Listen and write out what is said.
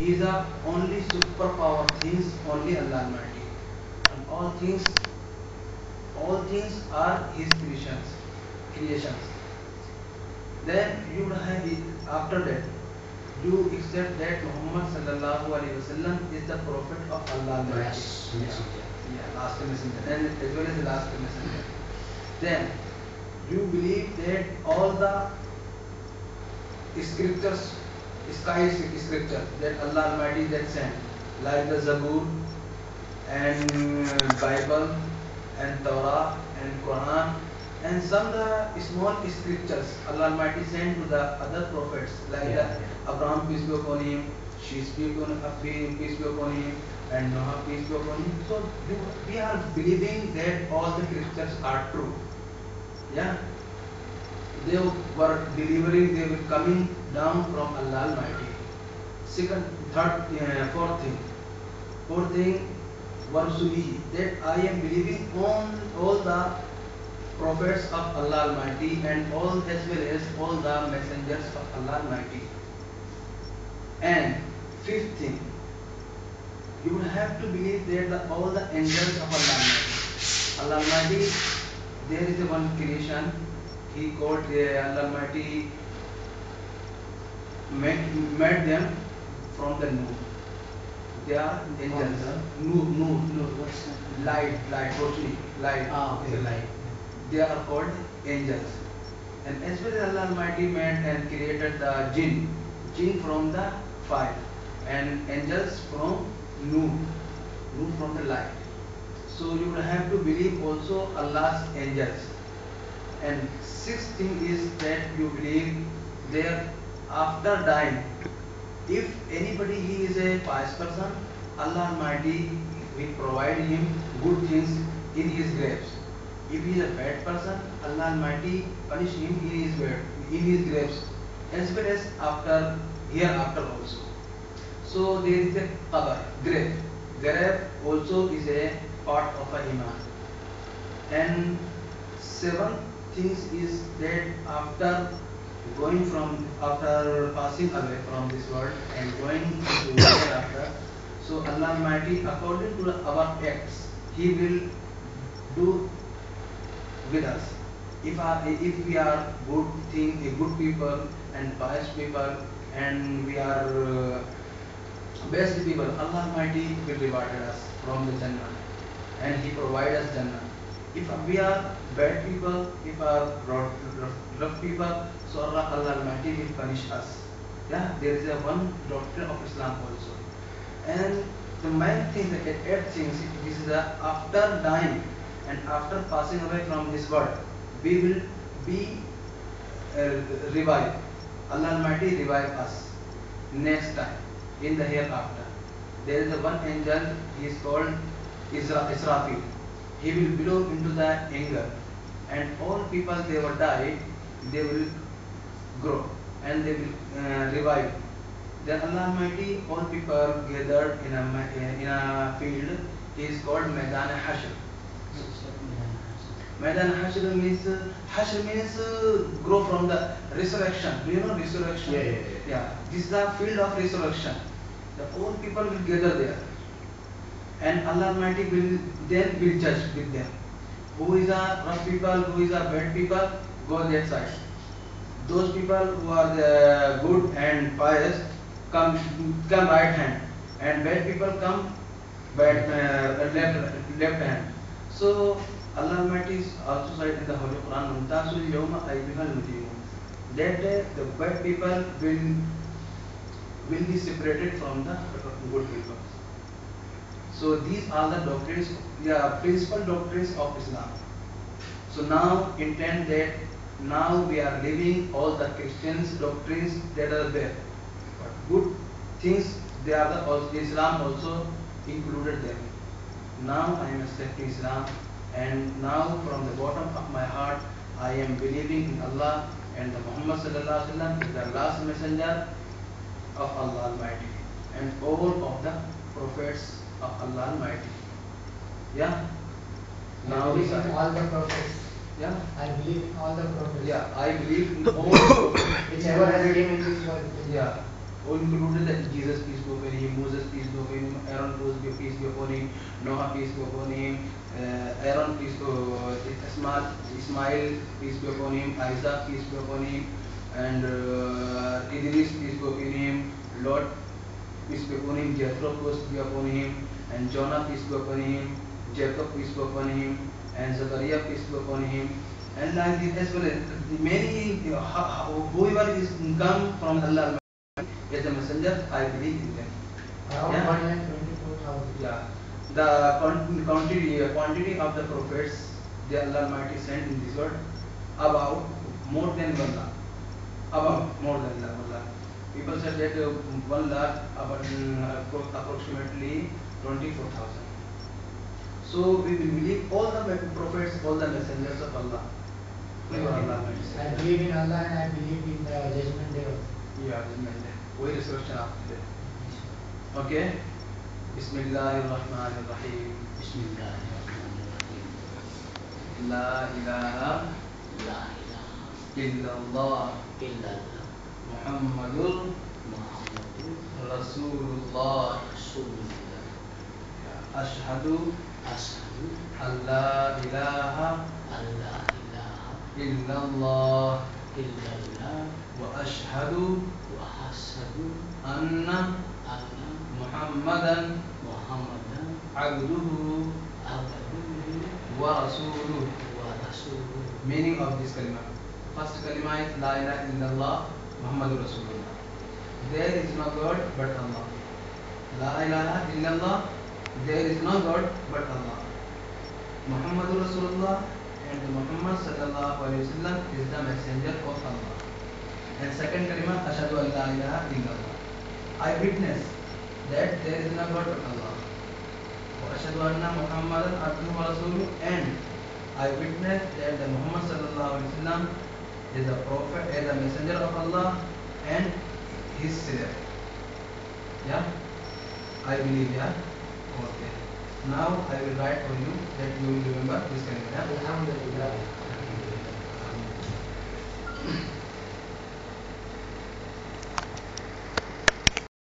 He is the only superpower things, only Allah Almighty, and all things are His creations. Then you would have it after that. You accept that Muhammad sallallahu alaihi wasallam is the prophet of Allah Almighty. Yeah, last messenger, and as well as the last messenger. Then you believe that all the scriptures, scripture that Allah Almighty that sent, like the Zabur and Bible and Torah and Quran and some the small scriptures Allah Almighty sent to the other prophets like the Abraham peace be upon him, peace be upon him, and Noah peace be upon him. So we are believing that all the scriptures are true. Yeah, they were delivering, they were coming down from Allah Almighty. Second, third, fourth thing, Warsulihi, that I am believing on all the prophets of Allah Almighty and all as well as all the messengers of Allah Almighty. And fifth thing, you will have to believe that all the angels of Allah Almighty. Allah Almighty, there is a one creation. He called Allah Almighty made them from the Noor. They are angels. Noor. Light, totally light. Okay, light. They are called angels. And as well as Allah Almighty made and created the jinn from the fire, and angels from Noor from the light. So you will have to believe also Allah's angels. And sixth thing is that you believe there after dying, if anybody he is a pious person, Allah Almighty will provide him good things in his graves. If he is a bad person, Allah Almighty punish him in his graves, as well as hereafter also. So there is a qabr, grave. Grave also is a part of a iman. And seventh things is that after passing away from this world and going into hereafter, so Allah Almighty according to our acts, He will do with us. If we are good people and pious people, and we are best people, Allah Almighty will reward us from the Jannah, and He provide us Jannah. If we are bad people, if we are rough people, so Allah Almighty will punish us. Yeah, there is a one doctrine of Islam also. And the main thing, the eighth thing, this is the after dying and after passing away from this world, we will be revived. Allah Almighty revive us next time in the hereafter. There is a one angel, he is called Israfil. He will blow into the anger, and all people they will die, they will grow and they will revive. Then Allah Almighty, all people gathered in a field. He is called Maidan Hashr. Maidan Hashr means grow from the resurrection. Do you know resurrection? Yeah. This is the field of resurrection. The all people will gather there, and Allah Almighty will judge with them. Who is a rough people, who is a bad people, go that side. Those people who are the good and pious come right hand, and bad people come left hand. So Allah Almighty is also said in the Holy Quran, "Mumtazul yawma ayyuhal mujrimun." That day the bad people will be separated from the good people. So these are the doctrines, principal doctrines of Islam. So now intend that now we are leaving all the Christians doctrines that are there. But good things, they are Islam also included them. Now I am accepting Islam, and now from the bottom of my heart I am believing in Allah, and the Muhammad sallallahu alaihi wasallam is the last messenger of Allah Almighty, and all of the prophets of Allah Almighty. Yeah. Now I believe in all the prophets. Yeah. I believe in all the prophets. Yeah, I believe in all the prophets. Whichever has came in this world. Yeah. all included that Jesus peace be upon him, Moses peace be upon him, Aaron peace be upon him, Noah peace be upon him, Aaron peace Ismail peace be upon him, Isaac peace be upon him, and Idris peace be upon him, Lot peace be upon him, Jethro peace be upon him, and Jonah peace be upon him, Jacob peace be upon him, and Zachariah peace be upon him, and like this as well as many whoever is come from Allah as a messenger, I believe in them. Around Yeah. 124,000. Yeah. The quantity of the prophets the Allah Almighty sent in this world about more than 1 lakh. About more than 1 lakh. People said that 1 lakh about approximately 24,000. So we will believe all the prophets, all the messengers of Allah. Whoever Allah Almighty I sent. believe in Allah and I believe in the judgment day. Yeah, वही resurrection after that. Okay. Bismillahirrahmanirrahim. Bismillahirrahmanirrahim. La ilaha La ilaha illallah illallah Muhammadur Muhammadur Rasulullah. Rasulullah. Ashhadu Ashhadu an la ilaha an la ilaha illallah illallah wa ashhadu wa ashhadu anna anna Muhammadan Muhammadan abduhu abduhu wa rasuluh. wa rasuluh. Meaning of this kalima. First kalima is La ilaha illallah Muhammadur Rasulullah. There is no God but Allah. La ilaha illallah. There is no God but Allah. Muhammadur Rasulullah and Muhammad sallallahu alaihi wasallam is the messenger of Allah. And second kalima Ashhadu an la ilaha illallah. I witness that there is no God but Allah. Wa ashhadu anna Muhammadan abduhu wa rasuluh, and I witness that the Muhammad sallallahu alaihi wasallam is a prophet, is a messenger of Allah and his slave. Yeah, I believe. Yeah, okay. Now I will write for you that you will remember this kalima. Yeah? Alhamdulillah.